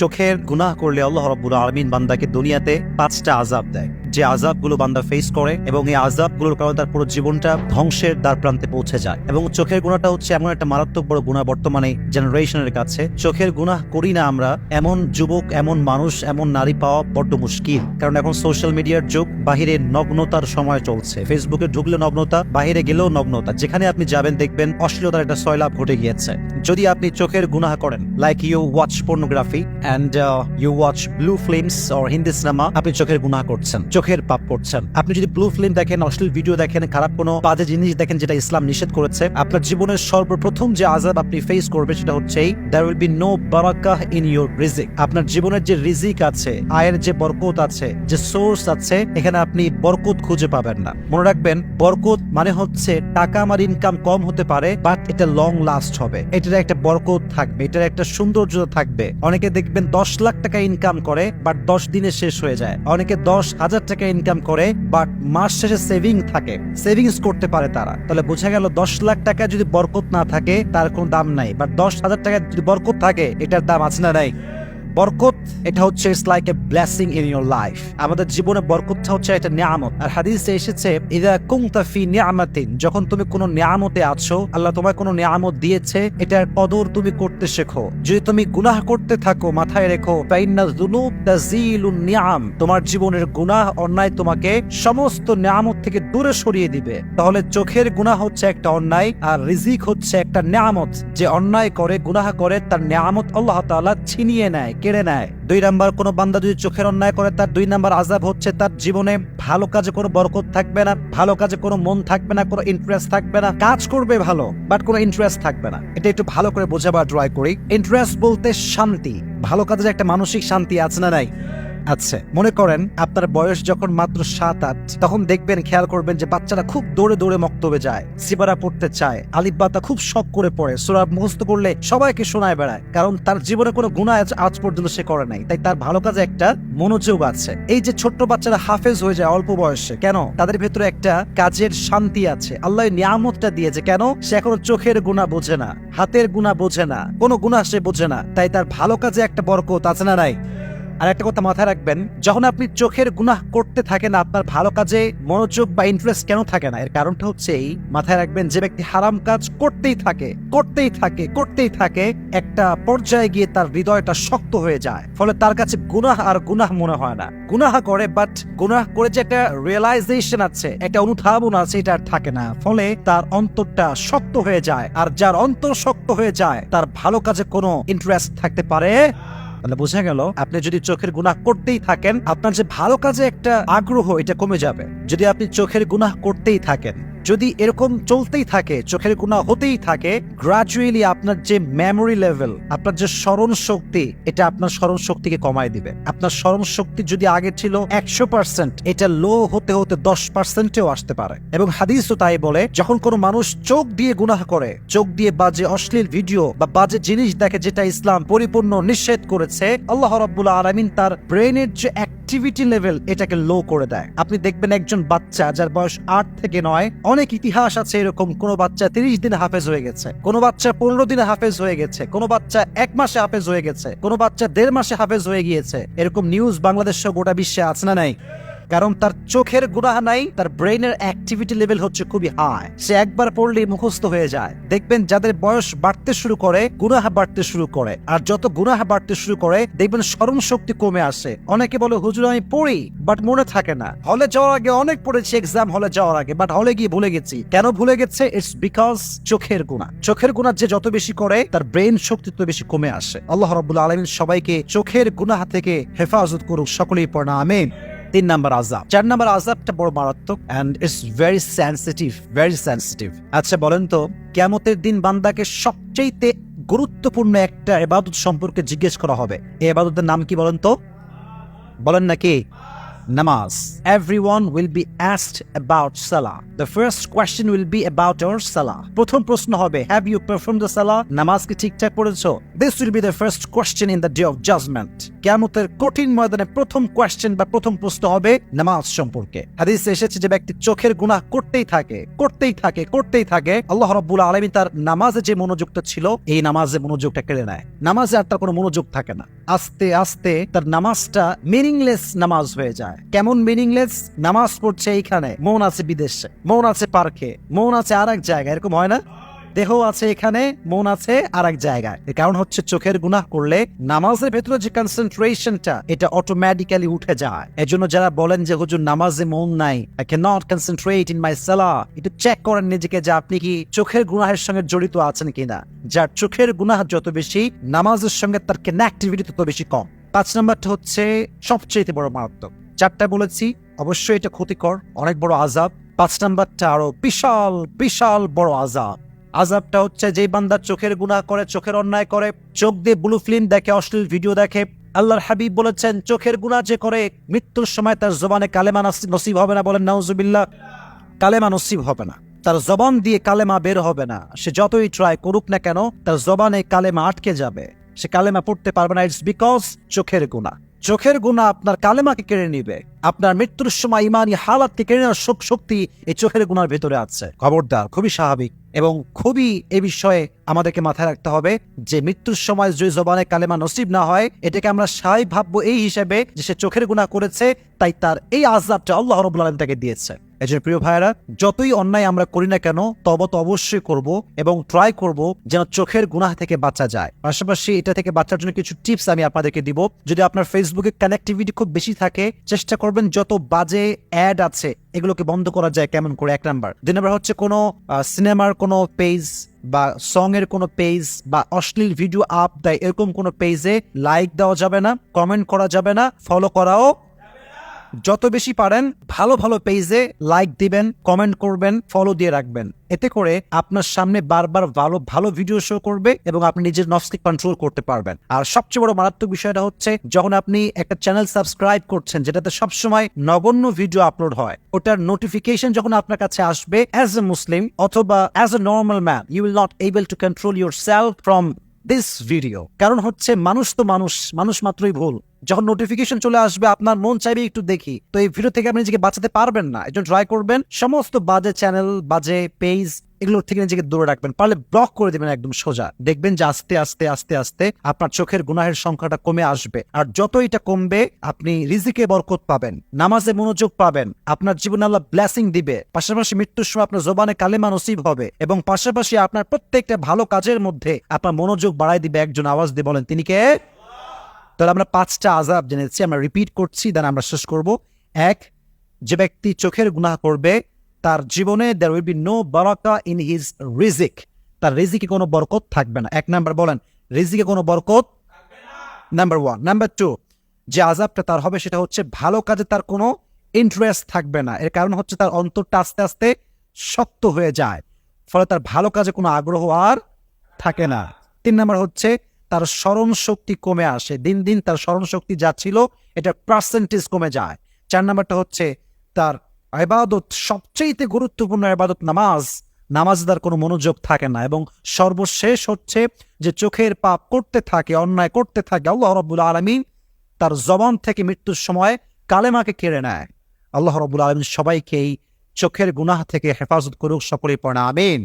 চোখের গুনাহ করলে আল্লাহ রাব্বুল আলামিন বান্দাকে দুনিয়াতে 5টা আযাব দেয়, যে আযাবগুলো বান্দা ফেস করে এবং এই আযাবগুলোর কারণে তার পুরো জীবনটা ধ্বংসের দ্বার প্রান্তে পৌঁছে যায়। এবং চোখের গুনাহটা হচ্ছে এমন একটা মারাত্মক বড় গুনাহ বর্তমানে জেনারেশনের কাছে। চোখের গুনাহ করি না আমরা এমন যুবক, এমন মানুষ, এমন নারী পাওয়া বড্ড মুশকিল। কারণ এখন সোশ্যাল মিডিয়ার যুগ, বাহিরে নগ্নতার সময় চলছে। ফেসবুকে ঢুকলে নগ্নতা, বাহিরে গেলেও নগ্নতা। যেখানে আপনি যাবেন দেখবেন অশ্লীলতার একটা সয়লাভ ঘটে গিয়েছে। যদি আপনি চোখের গুনাহ করেন, like you watch pornography and you watch blue films or Hindi সিনেমা, আপনি চোখের গুনাহ করছেন, চোখের পাপ করছেন। আপনি যদি ব্লু ফিল্ম দেখেন, অশ্লীল ভিডিও দেখেন, খারাপ কোনো বাজে জিনিস দেখেন যেটা ইসলাম নিষেধ করেছে, আপনার জীবনের সর্বপ্রথম যে আযাব আপনি ফেস করবেন সেটা হচ্ছে there will be no barakah in your রিজিক। আপনার জীবনের যে রিজিক আছে, আয়ের যে বরকত আছে, যে সোর্স আছে, এখানে আপনি বরকত খুঁজে পাবেন না। মনে রাখবেন, বরকত মানে হচ্ছে টাকা আমার ইনকাম কম হতে পারে, বাট এটা লং লাস্ট হবে, এটার একটা বরকত থাকবে, এটার একটা সৌন্দর্য থাকবে। অনেকে দেখবেন 10 লাখ টাকা ইনকাম করে, বাট 10 দিনে শেষ হয়ে যায়। অনেকে 10,000 টাকা ইনকাম করে, বাট মাস শেষে সেভিং থাকে, সেভিংস করতে পারে তারা। তাহলে বোঝা গেল 10 লাখ টাকা যদি বরকত না থাকে তার কোনো দাম নাই, বাট 10,000 টাকা যদি বরকত থাকে এটার দাম আছে না নাই? বরকত এটা হচ্ছে it's like a blessing in your life. আমাদের জীবনে বরকতটা হচ্ছে একটা নিয়ামত। আর হাদিসে এসেছে ইযা কুনতা ফি নিয়ামাতিন, যখন তুমি কোনো নিয়ামতে আছো, আল্লাহ তোমায় কোনো নিয়ামত দিয়েছে, এটার কদর তুমি করতে শেখো। যদি তুমি গুনাহ করতে থাকো, মাথায় রেখো ফাইন্না যুনুব তাযিলুন নিয়াম, তোমার জীবনের গুনাহ অন্যায় তোমাকে সমস্ত নিয়ামত থেকে দূরে সরিয়ে দিবে। তাহলে চোখের গুনাহ হচ্ছে একটা অন্যায়, আর রিজিক হচ্ছে একটা নিয়ামত। যে অন্যায় করে, গুনাহ করে, তার নিয়ামত আল্লাহ তাআলা ছিনিয়ে নেয়, কেড়ে নেয়। 2 নাম্বার, কোন বান্দা যদি চোখের অন্যায় করে, তার 2 নাম্বার আযাব হচ্ছে তার জীবনে ভালো কাজে কোনো বরকত থাকবে না, ভালো কাজে কোনো মন থাকবে না, কোনো ইন্টারেস্ট থাকবে না। কাজ করবে ভালো, বাট কোনো ইন্টারেস্ট থাকবে না। এটা একটু ভালো করে বোঝাবার ট্রাই করি। ইন্টারেস্ট বলতে শান্তি, ভালো কাজের একটা মানসিক শান্তি আছে না নাই? আচ্ছা, মনে করেন আপনার বয়স যখন মাত্র 7-8, তখন দেখবেন, খেয়াল করবেন যে বাচ্চারা খুব দৌড়ে দৌড়ে মক্তবে যায়, সিবারা পড়তে চায়, আলিফ বাতা খুব শখ করে পড়ে, সূরা মুখস্থ করলে সবাইকে শোনায় বেড়ায়। কারণ তার জীবনে কোনো গুনাহ আজ পর্যন্ত সে করে নাই, তাই তার ভালো কাজে একটা মনোযোগ আছে। এই যে ছোট্ট বাচ্চারা হাফেজ হয়ে যায় অল্প বয়সে, কেন? তাদের ভেতরে একটা কাজের শান্তি আছে, আল্লাহ নিয়ামতটা দিয়েছে। কেন? সে এখনো চোখের গুনাহ বোঝে না, হাতের গুনাহ বোঝে না, কোনো গুনাহ সে বোঝে না, তাই তার ভালো কাজে একটা বরকত আছে না নাই? আর একটা কথা মাথায় রাখবেন, যখন আপনি চোখের গুনাহ করতে থাকেন, আপনার ভালো কাজে মনোযোগ বা ইন্টারেস্ট কেন থাকে না? এর কারণটা হচ্ছে এই, মাথায় রাখবেন, যে ব্যক্তি হারাম কাজ করতেই থাকে, একটা পর্যায়ে গিয়ে তার হৃদয়টা শক্ত হয়ে যায়, ফলে তার কাছে গুনাহ আর গুনাহ মনে হয় না। গুনাহ করে, বাট গুনাহ করে যে একটা রিয়েলাইজেশন আছে, একটা অনুধাবন আছে, এটা আর থাকে না। ফলে তার অন্তরটা শক্ত হয়ে যায়, আর যার অন্তর শক্ত হয়ে যায়, তার ভালো কাজে কোনো ইন্টারেস্ট থাকতে পারে। তাহলে বোঝা গেল, আপনি যদি চোখের গুনাহ করতেই থাকেন, আপনার যে ভালো কাজে একটা আগ্রহ, এটা কমে যাবে। যদি আপনি চোখের গুনাহ করতেই থাকেন, যদি এরকম চলতেই থাকে, চোখের গুনাহ হতেই থাকে, গ্রাজুয়ালি আপনার যে মেমোরি লেভেল, আপনার যে স্মরণ শক্তি, এটা আপনার স্মরণ শক্তিকে কমায় দিবে। আপনার স্মরণ শক্তি যদি আগে ছিল 100%, এটা লো হতে হতে 10%-এও আসতে পারে। এবং হাদিসও তাই বলে, যখন কোনো মানুষ চোখ দিয়ে গুনাহ করে, চোখ দিয়ে বাজে অশ্লীল ভিডিও বা বাজে জিনিস দেখে, যেটা ইসলাম পরিপূর্ণ নিষেধ করেছে, আল্লাহ রাব্বুল আলামিন তার ব্রেনের যে অ্যাক্টিভিটি লেভেল, এটাকে লো করে দেয়। আপনি দেখবেন একজন বাচ্চা যার বয়স 8 থেকে 9, অনেক ইতিহাস আছে এরকম, কোন বাচ্চা 30 দিনে হাফেজ হয়ে গেছে, কোন বাচ্চা 15 দিনে হাফেজ হয়ে গেছে, কোন বাচ্চা 1 মাসে হাফেজ হয়ে গেছে, কোন বাচ্চা 1.5 মাসে হাফেজ হয়ে গিয়েছে। এরকম নিউজ বাংলাদেশ সহ গোটা বিশ্বে আছে না নাই? কারণ তার চোখের গুনাহ নাই, তার ব্রেনের অ্যাক্টিভিটি লেভেল হচ্ছে খুবই হাই, সে একবার পড়লেই মুখস্থ হয়ে যায়। দেখবেন যাদের বয়স বাড়তে শুরু করে, গুনাহ বাড়তে শুরু করে, আর যত গুনাহ বাড়তে শুরু করে, দেখবেন স্মরণ শক্তি কমে আসে। অনেকে বলে, হুজুর আমি পড়ি, বাট মনে থাকে না। হলে যাওয়ার আগে অনেক পড়েছি, এক্সাম হলে যাওয়ার আগে, বাট হলে গিয়ে ভুলে গেছি। কেন ভুলে গেছে? ইটস বিকজ চোখের গুনাহ। চোখের গুনাহ যে যত বেশি করে, তার ব্রেন শক্তি তত বেশি কমে আসে। আল্লাহ রাব্বুল আলামিন সবাইকে চোখের গুনাহ থেকে হেফাজত করুক, সকলেই পড়না আমিন। 3 নাম্বার আযাব। 4 নাম্বার আযাবটা বড় মারাত্মক, এন্ড ইটস ভেরি সেনসিটিভ। আচ্ছা বলেন তো, কিয়ামতের দিন বান্দাকে সবচেয়ে গুরুত্বপূর্ণ একটা ইবাদত সম্পর্কে জিজ্ঞেস করা হবে। এই ইবাদতের নাম কি বলেন তো? বলেন নাকি? নামাজ। Everyone will be asked about salah. The first question will be about our salah. প্রথম প্রশ্ন হবে, have you performed the salah? নামাজ কি ঠিকঠাক পড়েছো? This will be the first question in the day of judgment. কিয়ামতের কঠিন ময়দানে প্রথম কোয়েশ্চেন বা প্রথম প্রশ্ন হবে নামাজ সম্পর্কে। হাদিসে এসেছে যে ব্যক্তি চোখের গুনাহ করতেই থাকে, আল্লাহ রাব্বুল আলামিন তার নামাজে যে মনোযোগটা ছিল এই নামাজে মনোযোগটা কেড়ে নেয়। নামাজে আর তার কোনো মনোযোগ থাকে না। আস্তে আস্তে তার নামাজটা মিনিংলেস নামাজ হয়ে যায়। কেমন মিনিংলেস? নামাজ পড়ছে এইখানে, মন আছে বিদেশে, মন আছে পার্কে, মন আছে আর এক জায়গায়, এরকম হয় না? দেহ আছে এখানে, মন আছে আর এক জায়গায়। এর কারণ হচ্ছে চোখের গুনাহ করলে নামাজের ভেতরে যে কনসেন্ট্রেশনটা এটা অটোমেটিক্যালি উঠে যায়। এজন্য যারা বলেন যে হুজুর নামাজে মন নাই, I can not concentrate in my সালাহ, একটু চেক করেন নিজেকে যে আপনি কি চোখের গুনাহের সঙ্গে জড়িত আছেন কিনা। যার চোখের গুনাহ যত বেশি, নামাজের সঙ্গে তার কানেক্টিভিটি তত বেশি কম। 5 নম্বরটা হচ্ছে সবচেয়ে বড় মারাত্মক। 4টা বলেছি, অবশ্যই এটা ক্ষতিকর, অনেক বড় আযাব। 5 নম্বরটা আরো বিশাল বিশাল বড় আযাব। আযাবটা হচ্ছে যেই বান্দা চোখের গুনাহ করে, চোখের অন্যায় করে, চোখ দিয়ে ব্লু ফিল্ম দেখে, অশ্লীল ভিডিও দেখে, আল্লাহর হাবিব বলেছেন চোখের গুনাহ যে করে মৃত্যুর সময় তার জবানে কালেমা নসিব হবে না। বলেন নাউজুবিল্লাহ। কালেমা নসিব হবে না, তার জবান দিয়ে কালেমা বের হবে না। সে যতই ট্রাই করুক না কেন, তার জবানে কালেমা আটকে যাবে, সে কালেমা পড়তে পারবে না। ইটস বিকজ চোখের গুনাহ। চোখের গুনাহ আপনার কালেমাকে কেড়ে নিবে। আপনার মৃত্যুর সময় ইমানি হালাতকে কেড়ে নেওয়ার শক্তি এই চোখের গুনার ভেতরে আছে। খবরদার, খুবই স্বাভাবিক এবং খুবই এ বিষয়ে আমাদেরকে মাথায় রাখতে হবে যে মৃত্যুর সময় যদি জবানে কালেমা নসিব না হয়, এটাকে আমরা স্বাভাবিক ভাববো এই হিসেবে যে সে চোখের গুনাহ করেছে, তাই তার এই আযাবটা আল্লাহ রাব্বুল আলামিন তাকে দিয়েছে। এজন্য প্রিয় ভাইরা, যতই অন্যায় আমরা করি না কেন, তওবা তো অবশ্যই করব এবং ট্রাই করব যেন চোখের গুনাহ থেকে বাঁচা যায়। পাশাপাশি এটা থেকে বাঁচার জন্য কিছু টিপস আমি আপনাদেরকে দিব। যদি আপনার ফেসবুকে কানেক্টিভিটি খুব বেশি থাকে, চেষ্টা করবেন যত বাজে অ্যাড আছে এগুলোকে বন্ধ করা যায় কেমন করে, 1 নাম্বার। 2 নাম্বার হচ্ছে কোনো সিনেমার কোনো পেজ বা সং এর কোনো পেজ বা অশ্লীল ভিডিও আপ দেয় এরকম কোনো পেজে লাইক দেওয়া যাবে না, কমেন্ট করা যাবে না, ফলো করাও। যত বেশি পারেন ভালো ভালো পেজে লাইক দিবেন, কমেন্ট করবেন, ফলো দিয়ে রাখবেন। এতে করে আপনার সামনে বারবার ভালো ভালো ভিডিও শো করবে এবং আপনি নিজের নফসকে কন্ট্রোল করতে পারবেন। আর সবচেয়ে বড় মারাত্মক বিষয়টা হচ্ছে যখন আপনি একটা চ্যানেল সাবস্ক্রাইব করছেন যেটাতে সবসময় নগণ্য ভিডিও আপলোড হয়, ওটার নোটিফিকেশন যখন আপনার কাছে আসবে, অ্যাজ এ মুসলিম অথবা as a normal man, you will not able to control your self from this video. কারণ হচ্ছে মানুষ তো মানুষ মাত্রই ভুল। যখন নোটিফিকেশন চলে আসবে আপনার মন চাইবে একটু দেখি, তো এই ভিডিও থেকে আপনি নিজেকে বাঁচাতে পারবেন না। এজন্য ট্রাই করবেন সমস্ত বাজে চ্যানেল, বাজে পেজ এগুলোর থেকে নিজেকে দূরে রাখবেন। পারলে ব্লক করে দিবেন একদম সোজা। দেখবেন যে আস্তে আস্তে আস্তে আস্তে আপনার চোখের গুনাহের সংখ্যাটা কমে আসবে। আর যত এটা কমবে আপনি রিজিকে বরকত পাবেন, নামাজে মনোযোগ পাবেন, আপনার জীবনে আল্লাহ ব্লেসিং দিবে। পাশাপাশি মৃত্যুর সময় আপনার জবানে কালেমা নসিব হবে এবং পাশাপাশি আপনার প্রত্যেকটা ভালো কাজের মধ্যে আপনার মনোযোগ বাড়ায় দিবে একজন। আওয়াজ দিয়ে বলেন তিনি কে? তাহলে আমরা 5টা আযাব জেনেছি, আমরা রিপিট করছি, দেন আমরা শেষ করব। 1, যে ব্যক্তি চোখের গুনাহ করবে তার জীবনে there will be no Baraka in his রিজিক, তার রিজিকে কোনো বরকত থাকবে না। 1 নাম্বার বলেন, রিজিকে কোনো বরকত থাকবে না, নাম্বার 1। নাম্বার 2, যে আযাবটা তার হবে সেটা হচ্ছে ভালো কাজে তার কোনো ইন্টারেস্ট থাকবে না। এর কারণ হচ্ছে তার অন্তরটা আস্তে আস্তে শক্ত হয়ে যায়, ফলে তার ভালো কাজে কোনো আগ্রহ আর থাকে না। 3 নাম্বার হচ্ছে তার স্মরণ শক্তি কমে আসে, দিন দিন তার স্মরণ শক্তি যা ছিল এটা পার্সেন্টেজ কমে যায়। 4 নাম্বারটা হচ্ছে তার ইবাদত, সবচেয়ে গুরুত্বপূর্ণ ইবাদত নামাজ তার কোনো মনোযোগ থাকে না। এবং সর্বশেষ হচ্ছে যে চোখের পাপ করতে থাকে, অন্যায় করতে থাকে, আল্লাহ রাব্বুল আলামিন তার জবান থেকে মৃত্যুর সময় কালেমাকে কেড়ে নেয়। আল্লাহ রাব্বুল আলামিন সবাইকে এই চোখের গুনাহ থেকে হেফাজত করুক, সকলেই পড়ে আমিন।